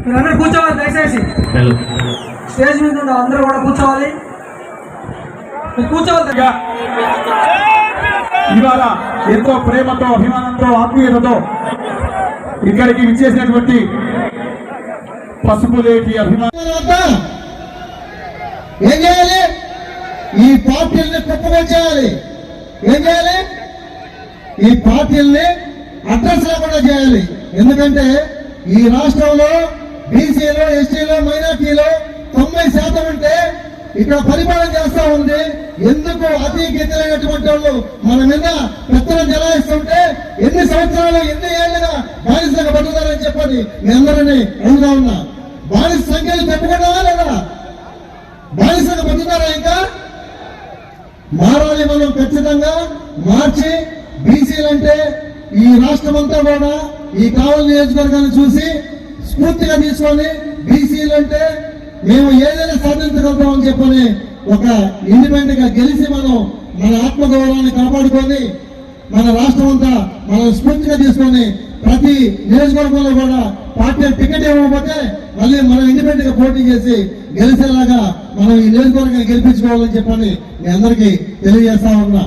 మీరందరూ కూర్చోవాలి దయచేసి. స్టేజ్ మీద ఉన్న అందరూ కూడా కూర్చోవాలి. కూర్చోవాలి. ఇవాళ ఎంతో ప్రేమతో అభిమానంతో ఆత్మీయతతో ఇక్కడికి విచ్చేసినటువంటి పసుపులేటి అభిమానం ఏం చేయాలి? ఈ పార్టీల్ని కుప్పకొచ్చేయాలి. ఏం చేయాలి? ఈ పార్టీల్ని అడ్రస్ లేకుండా చేయాలి. ఎందుకంటే ఈ రాష్ట్రంలో బీసీలో, ఎస్టీలో, మైనార్టీలో 90% ఉంటే ఇక్కడ పరిపాలన చేస్తా ఉంది. ఎందుకు అతి గతిలైనటువంటి వాళ్ళు మన మీద పెత్తనం జలాయిస్తుంటే ఎన్ని సంవత్సరాలు, ఎన్ని ఏళ్ళుగా బానిసగా పట్టుతారని చెప్పని మీ అందరినీ అడుగుతా ఉన్నా. బానిస సంఖ్యలు చెప్పుకున్నావా లేదా? బానిసగా పట్టుతారా? ఇంకా మారాలి. మనం ఖచ్చితంగా మార్చి బీసీలంటే ఈ రాష్ట్రం అంతా కూడా ఈ కావలి నియోజకవర్గాన్ని చూసి స్ఫూర్తిగా తీసుకొని బీసీలంటే మేము ఏదైనా సాధించగలుగుతామని చెప్పని ఒక ఇండిపెండెంట్ గా గెలిచి మనం మన ఆత్మగౌరవాన్ని కాపాడుకొని మన రాష్ట్రం అంతా మనం స్ఫూర్తిగా తీసుకొని ప్రతి నియోజకవర్గంలో కూడా పార్టీ టికెట్ ఇవ్వకపోతే మళ్ళీ మనం ఇండిపెండెంట్ గా పోటీ చేసి గెలిచేలాగా మనం ఈ నియోజకవర్గాన్ని గెలిపించుకోవాలని చెప్పని మీ అందరికీ తెలియజేస్తా ఉన్నా.